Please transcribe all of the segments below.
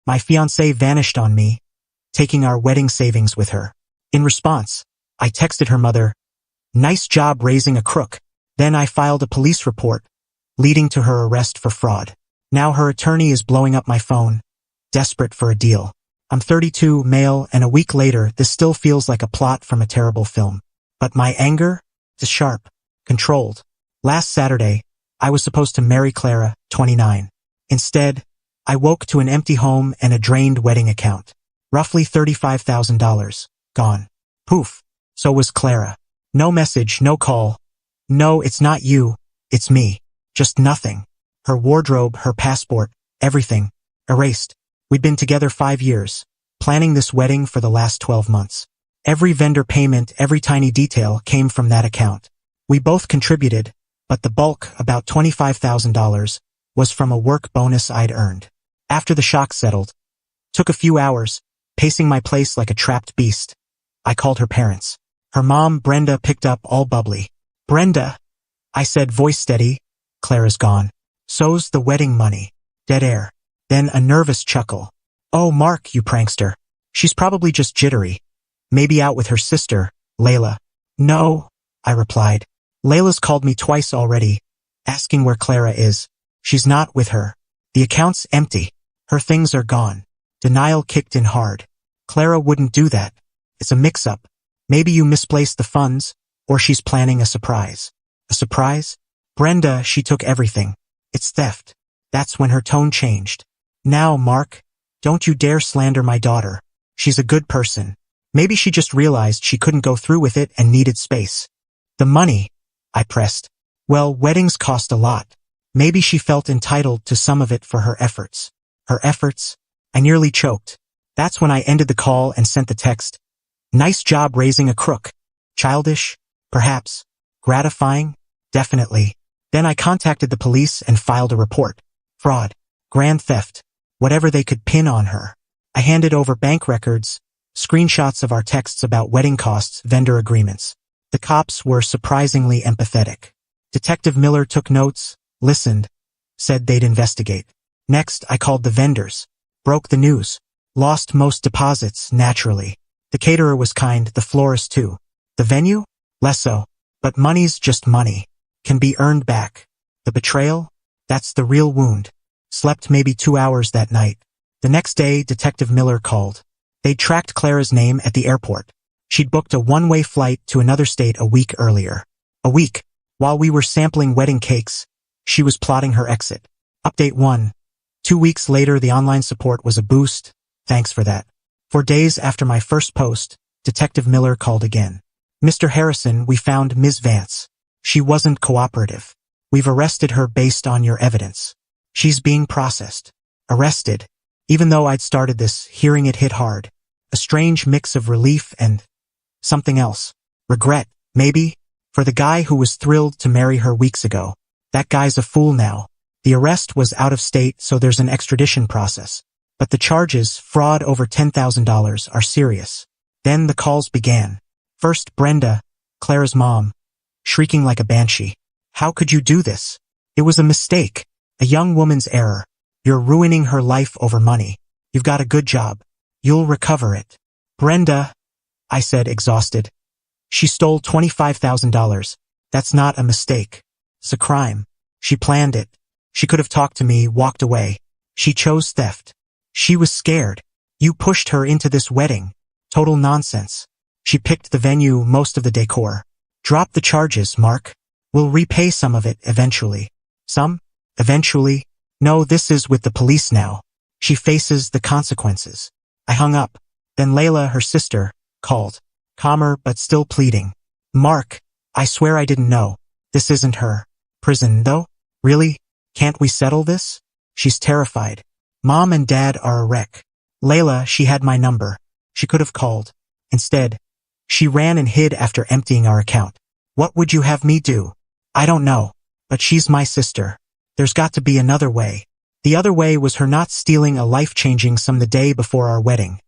My fiancée vanished on me, taking our wedding savings with her. In response, I texted her mother, "Nice job raising a crook." Then I filed a police report, leading to her arrest for fraud. Now her attorney is blowing up my phone, desperate for a deal. I'm 32, male, and a week later this still feels like a plot from a terrible film. But my anger is sharp, controlled. Last Saturday, I was supposed to marry Clara, 29. Instead, I woke to an empty home and a drained wedding account. Roughly $35,000. Gone. Poof. So was Clara. No message, no call. No, it's not you. It's me. Just nothing. Her wardrobe, her passport, everything. Erased. We'd been together 5 years, planning this wedding for the last 12 months. Every vendor payment, every tiny detail came from that account. We both contributed, but the bulk, about $25,000, was from a work bonus I'd earned. After the shock settled, took a few hours, pacing my place like a trapped beast, I called her parents. Her mom, Brenda, picked up all bubbly. "Brenda," I said, voice steady, "Clara's gone. So's the wedding money." Dead air. Then a nervous chuckle. "Oh, Mark, you prankster. She's probably just jittery. Maybe out with her sister, Layla." "No," I replied. "Layla's called me twice already, asking where Clara is. She's not with her. The account's empty. Her things are gone." Denial kicked in hard. "Clara wouldn't do that. It's a mix-up. Maybe you misplaced the funds, or she's planning a surprise." "A surprise?" "Brenda, she took everything. It's theft." That's when her tone changed. "Now, Mark, don't you dare slander my daughter. She's a good person. Maybe she just realized she couldn't go through with it and needed space." "The money," I pressed. "Well, weddings cost a lot. Maybe she felt entitled to some of it for her efforts." Her efforts? I nearly choked. That's when I ended the call and sent the text. "Nice job raising a crook." Childish? Perhaps. Gratifying? Definitely. Then I contacted the police and filed a report. Fraud. Grand theft. Whatever they could pin on her. I handed over bank records, screenshots of our texts about wedding costs, vendor agreements. The cops were surprisingly empathetic. Detective Miller took notes, listened, said they'd investigate. Next, I called the vendors. Broke the news. Lost most deposits, naturally. The caterer was kind, the florist too. The venue? Less so. But money's just money. Can be earned back. The betrayal? That's the real wound. Slept maybe 2 hours that night. The next day, Detective Miller called. They'd tracked Clara's name at the airport. She'd booked a one-way flight to another state a week earlier. A week. While we were sampling wedding cakes, she was plotting her exit. Update 1. 2 weeks later, the online support was a boost. Thanks for that. 4 days after my first post, Detective Miller called again. "Mr. Harrison, we found Ms. Vance. She wasn't cooperative. We've arrested her based on your evidence. She's being processed." Arrested. Even though I'd started this, hearing it hit hard. A strange mix of relief and something else. Regret, maybe? For the guy who was thrilled to marry her weeks ago. That guy's a fool now. The arrest was out of state, so there's an extradition process. But the charges, fraud over $10,000, are serious. Then the calls began. First, Brenda, Clara's mom, shrieking like a banshee. "How could you do this? It was a mistake. A young woman's error. You're ruining her life over money. You've got a good job. You'll recover it." "Brenda," I said, exhausted. "She stole $25,000. That's not a mistake. It's a crime. She planned it. She could have talked to me, walked away. She chose theft. She was scared. You pushed her into this wedding. Total nonsense. She picked the venue, most of the decor. Drop the charges, Mark. We'll repay some of it eventually." "Some? Eventually? No, this is with the police now. She faces the consequences." I hung up. Then Layla, her sister, called. Calmer but still pleading. "Mark, I swear I didn't know. This isn't her. Prison, though? Really? Can't we settle this? She's terrified. Mom and Dad are a wreck. Layla, she had my number. She could have called. Instead, she ran and hid after emptying our account. What would you have me do? I don't know. But she's my sister. There's got to be another way." "The other way was her not stealing a life-changing sum the day before our wedding,"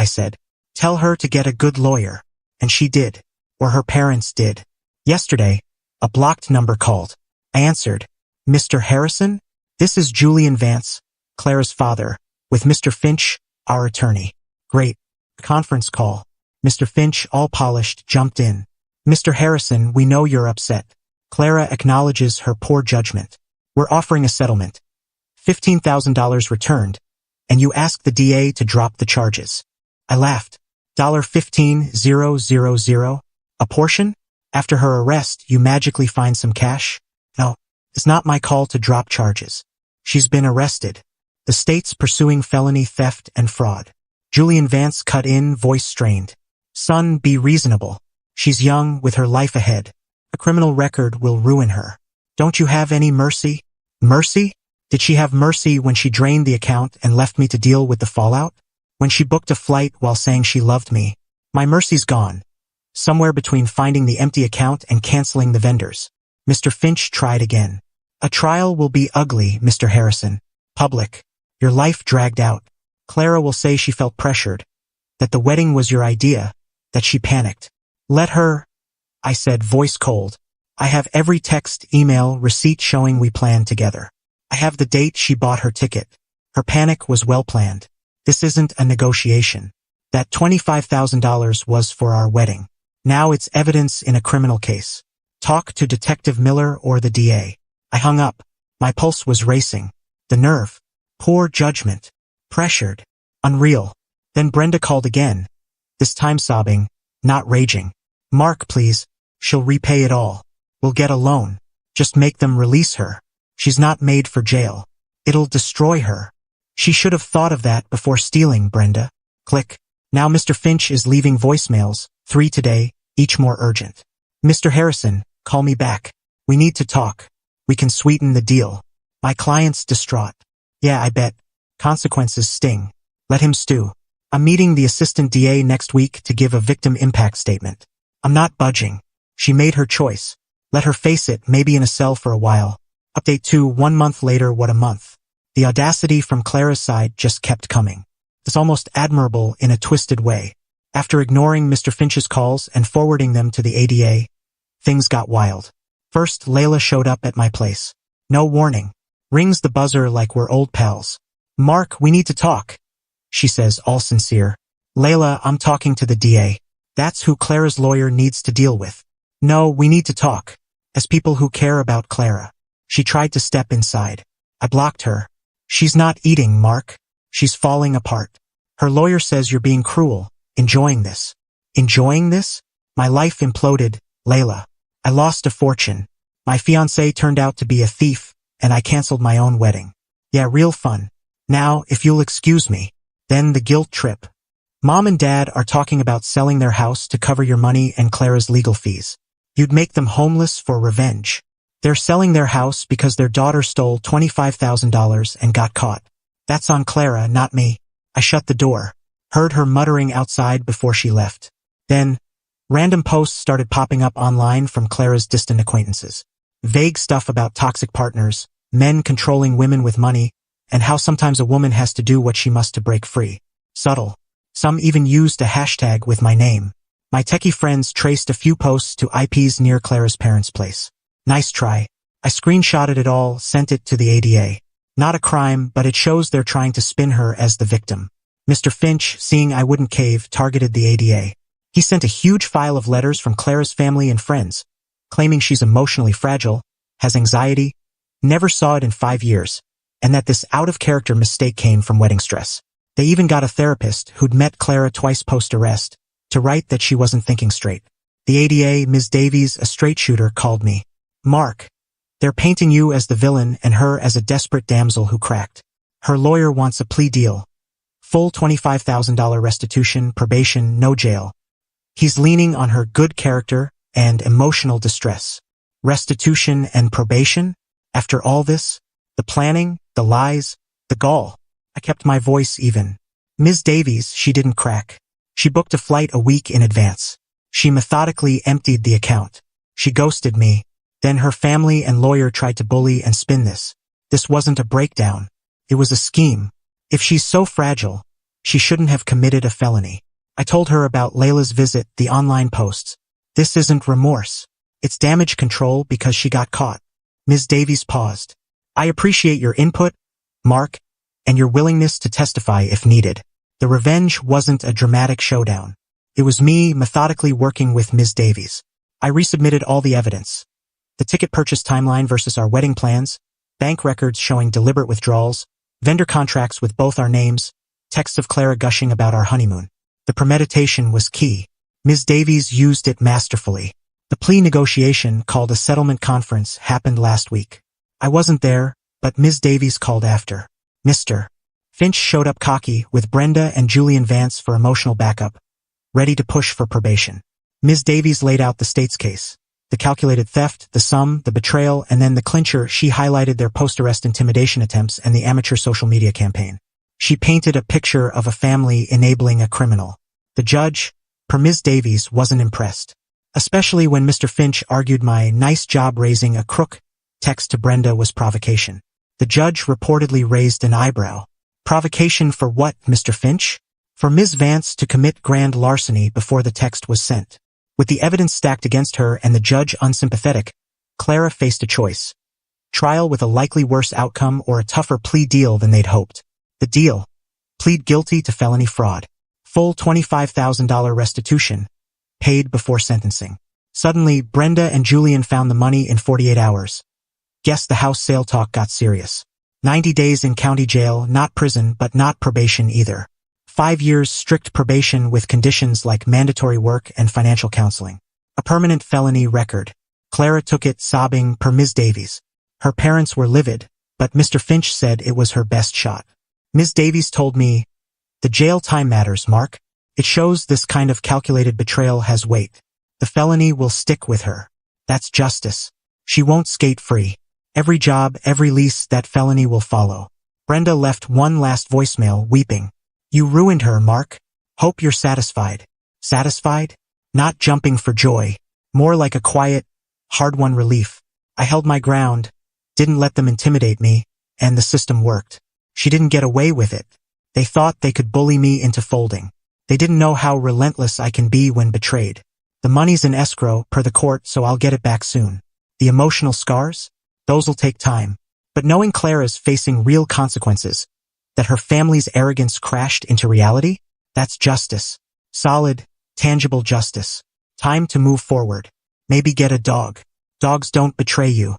I said. "Tell her to get a good lawyer." And she did. Or her parents did. Yesterday, a blocked number called. I answered. "Mr. Harrison? This is Julian Vance, Clara's father. with Mr. Finch, our attorney. Great. Conference call. Mr. Finch, all polished, jumped in. Mr. Harrison, we know you're upset. Clara acknowledges her poor judgment. We're offering a settlement. $15,000 returned, and you ask the DA to drop the charges. I laughed. $15,000? A portion? After her arrest, you magically find some cash? No, it's not my call to drop charges. She's been arrested. The state's pursuing felony theft and fraud. Julian Vance cut in, voice strained. Son, be reasonable. She's young, with her life ahead. A criminal record will ruin her. Don't you have any mercy? Mercy? Did she have mercy when she drained the account and left me to deal with the fallout? When she booked a flight while saying she loved me? My mercy's gone. Somewhere between finding the empty account and canceling the vendors. Mr. Finch tried again. A trial will be ugly, Mr. Harrison. Public. Your life dragged out. Clara will say she felt pressured. That the wedding was your idea. That she panicked. Let her, I said, voice cold. I have every text, email, receipt showing we planned together. I have the date she bought her ticket. Her panic was well planned. This isn't a negotiation. That $25,000 was for our wedding. Now it's evidence in a criminal case. Talk to Detective Miller or the DA. I hung up. My pulse was racing. The nerve. Poor judgment. Pressured. Unreal. Then Brenda called again. This time sobbing, not raging. Mark, please. She'll repay it all. We'll get a loan. Just make them release her. She's not made for jail. It'll destroy her. She should have thought of that before stealing, Brenda. Click. Now Mr. Finch is leaving voicemails, 3 today, each more urgent. Mr. Harrison, call me back. We need to talk. We can sweeten the deal. My client's distraught. Yeah, I bet. Consequences sting. Let him stew. I'm meeting the assistant DA next week to give a victim impact statement. I'm not budging. She made her choice. Let her face it, maybe in a cell for a while. Update 2, 1 month later, what a month. The audacity from Clara's side just kept coming. It's almost admirable in a twisted way. After ignoring Mr. Finch's calls and forwarding them to the ADA, things got wild. First, Layla showed up at my place. No warning. Rings the buzzer like we're old pals. Mark, we need to talk. She says, all sincere. Layla, I'm talking to the DA. That's who Clara's lawyer needs to deal with. No, we need to talk. As people who care about Clara. She tried to step inside. I blocked her. She's not eating, Mark. She's falling apart. Her lawyer says you're being cruel. Enjoying this. Enjoying this? My life imploded, Layla. I lost a fortune. My fiancé turned out to be a thief, and I canceled my own wedding. Yeah, real fun. Now, if you'll excuse me. Then the guilt trip. Mom and Dad are talking about selling their house to cover your money and Clara's legal fees. You'd make them homeless for revenge. They're selling their house because their daughter stole $25,000 and got caught. That's on Clara, not me. I shut the door. Heard her muttering outside before she left. Then, random posts started popping up online from Clara's distant acquaintances. Vague stuff about toxic partners, men controlling women with money, and how sometimes a woman has to do what she must to break free. Subtle. Some even used a hashtag with my name. My techie friends traced a few posts to IPs near Clara's parents' place. Nice try. I screenshotted it all, sent it to the ADA. Not a crime, but it shows they're trying to spin her as the victim. Mr. Finch, seeing I wouldn't cave, targeted the ADA. He sent a huge file of letters from Clara's family and friends, claiming she's emotionally fragile, has anxiety, never saw it in 5 years, and that this out-of-character mistake came from wedding stress. They even got a therapist who'd met Clara twice post-arrest to write that she wasn't thinking straight. The ADA, Ms. Davies, a straight shooter, called me. Mark, they're painting you as the villain and her as a desperate damsel who cracked. Her lawyer wants a plea deal. Full $25,000 restitution, probation, no jail. He's leaning on her good character and emotional distress. Restitution and probation? After all this? The planning, the lies, the gall. I kept my voice even. Ms. Davies, she didn't crack. She booked a flight a week in advance. She methodically emptied the account. She ghosted me. Then her family and lawyer tried to bully and spin this. This wasn't a breakdown. It was a scheme. If she's so fragile, she shouldn't have committed a felony. I told her about Layla's visit, the online posts. This isn't remorse. It's damage control because she got caught. Ms. Davies paused. I appreciate your input, Mark. and your willingness to testify if needed. The revenge wasn't a dramatic showdown. It was me methodically working with Ms. Davies. I resubmitted all the evidence. The ticket purchase timeline versus our wedding plans, bank records showing deliberate withdrawals, vendor contracts with both our names, texts of Clara gushing about our honeymoon. The premeditation was key. Ms. Davies used it masterfully. The plea negotiation, called a settlement conference, happened last week. I wasn't there, but Ms. Davies called after. Mr. Finch showed up cocky with Brenda and Julian Vance for emotional backup, ready to push for probation. Ms. Davies laid out the state's case. The calculated theft, the sum, the betrayal, and then the clincher. She highlighted their post-arrest intimidation attempts and the amateur social media campaign. She painted a picture of a family enabling a criminal. The judge, per Ms. Davies, wasn't impressed. Especially when Mr. Finch argued my "nice job raising a crook" text to Brenda was provocation. The judge reportedly raised an eyebrow. Provocation for what, Mr. Finch? For Ms. Vance to commit grand larceny before the text was sent. With the evidence stacked against her and the judge unsympathetic, Clara faced a choice. Trial with a likely worse outcome or a tougher plea deal than they'd hoped. The deal: plead guilty to felony fraud. Full $25,000 restitution, paid before sentencing. Suddenly, Brenda and Julian found the money in 48 hours. Guess the house sale talk got serious. 90 days in county jail, not prison but not probation either. 5 years strict probation with conditions like mandatory work and financial counseling. A permanent felony record. Clara took it sobbing, per Ms. Davies. Her parents were livid, but Mr. Finch said it was her best shot. Ms. Davies told me, "The jail time matters, Mark. It shows this kind of calculated betrayal has weight. The felony will stick with her. That's justice. She won't skate free. Every job, every lease, that felony will follow." Brenda left one last voicemail, weeping. "You ruined her, Mark. Hope you're satisfied." Satisfied? Not jumping for joy. More like a quiet, hard-won relief. I held my ground, didn't let them intimidate me, and the system worked. She didn't get away with it. They thought they could bully me into folding. They didn't know how relentless I can be when betrayed. The money's in escrow, per the court, so I'll get it back soon. The emotional scars? Those'll take time. But knowing Clara's facing real consequences, that her family's arrogance crashed into reality, that's justice. Solid, tangible justice. Time to move forward. Maybe get a dog. Dogs don't betray you.